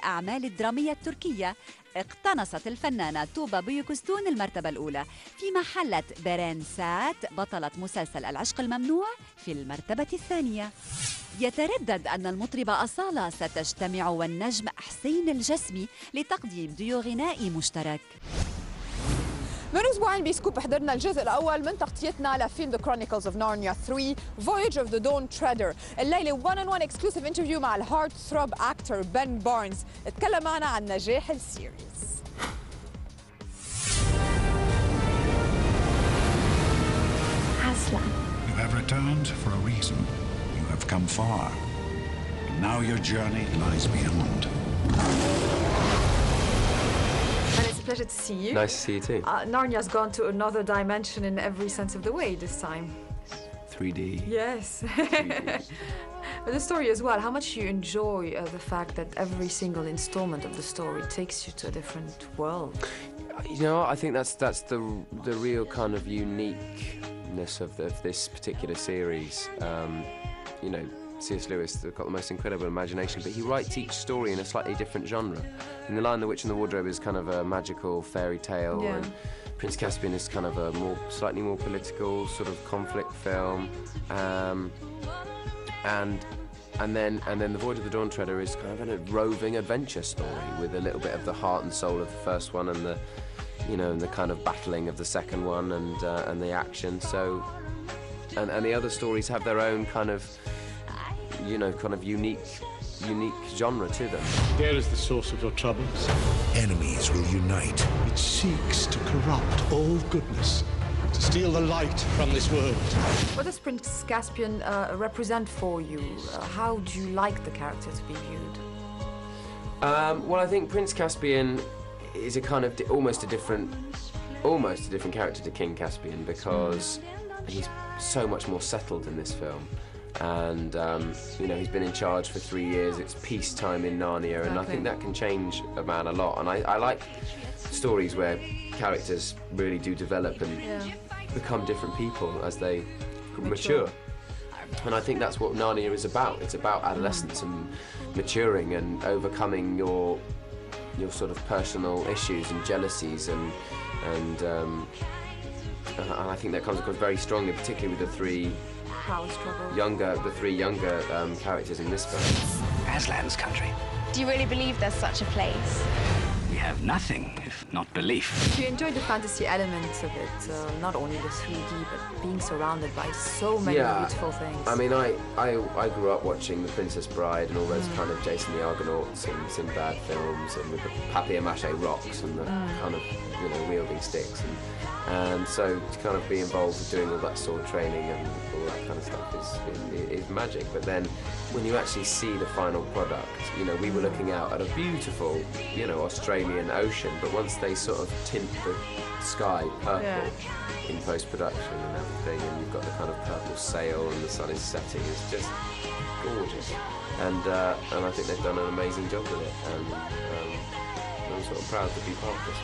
الأعمال الدرامية التركية، اقتنصت الفنانة توبا بيوكستون المرتبة الأولى، فيما حلت بيرين سات بطلة مسلسل العشق الممنوع في المرتبة الثانية. يتردد أن المطربة أصالة ستجتمع والنجم حسين الجسمي لتقديم ديو غنائي مشترك. من أسبوعين بسكوب حضرنا الجزء الأول من تغطيتنا لفيلم The Chronicles of Narnia 3 Voyage of the Dawn Treader. الليلة one-on-one exclusive interview مع الهارت ثروب أكتر بن بارنز اتكلم معنا عن نجاح السيريز. Aslan. You have returned for a reason. You have come far. And now your journey lies beyond. Pleasure to see you. Nice to see you too. Narnia's gone to another dimension in every sense of the way this time. 3D. Yes. 3D. But the story as well, how much you enjoy the fact that every single installment of the story takes you to a different world. You know, I think that's the real kind of uniqueness of this particular series. You know, C.S. Lewis has got the most incredible imagination, but he writes each story in a slightly different genre. In The Lion, the Witch and the Wardrobe is kind of a magical fairy tale, and Prince Caspian is kind of a slightly more political sort of conflict film, and then The Voyage of the Dawn Treader is kind of a roving adventure story with a little bit of the heart and soul of the first one, and the kind of battling of the second one, and the action. So, and the other stories have their own kind of unique genre to them. Here is the source of your troubles. Enemies will unite. It seeks to corrupt all goodness, to steal the light from this world. What does Prince Caspian represent for you? How do you like the character to be viewed? Well, I think Prince Caspian is a kind of almost a different character to King Caspian, because he's so much more settled in this film. And he's been in charge for 3 years. It's peacetime in Narnia, and I think that can change a man a lot. And I like stories where characters really do develop and become different people as they mature. And I think that's what Narnia is about. It's about adolescence and maturing and overcoming your sort of personal issues and jealousies, and I think that comes across very strongly, particularly with the three younger characters in this film. Aslan's country. Do you really believe there's such a place? We have nothing if not belief. Do you enjoy the fantasy elements of it? Not only the 3D, but being surrounded by so many beautiful things. I mean, I grew up watching The Princess Bride and all those kind of Jason the Argonauts and Sinbad films, and with the papier-mâché rocks and the kind of wielding sticks, and so to kind of be involved with doing all that sword training and all that kind of stuff is magic. But then when you actually see the final product, we were looking out at a beautiful, Australian ocean, but once they sort of tint the sky purple in post-production and everything, and you've got the kind of purple sail and the sun is setting, it's just gorgeous. And I think they've done an amazing job with it, and I'm sort of proud to be part of this.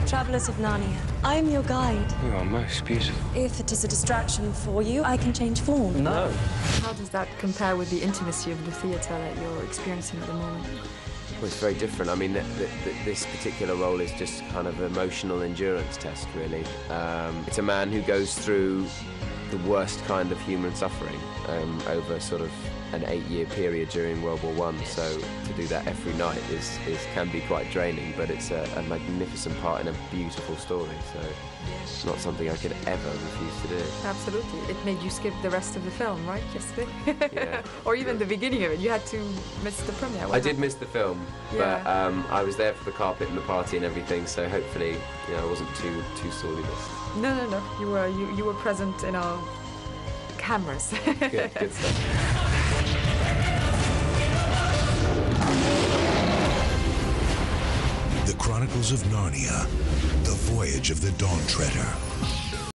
Travelers of Narnia, I am your guide. You are most beautiful. If it is a distraction for you, I can change form. No. How does that compare with the intimacy of the theatre that you're experiencing at the moment? Well, it's very different. I mean, this particular role is just kind of an emotional endurance test, really. It's a man who goes through the worst kind of human suffering over sort of an 8-year period during World War I. So to do that every night can be quite draining, but it's a magnificent part in a beautiful story. So it's not something I could ever refuse to do. Absolutely. It made you skip the rest of the film, right, yesterday? Yeah. Or even the beginning of it. You had to miss the premiere. I did miss the film, but I was there for the carpet and the party and everything, so hopefully I wasn't too sorely missed. No. You were present in our cameras. Good stuff. The Chronicles of Narnia, The Voyage of the Dawn Treader.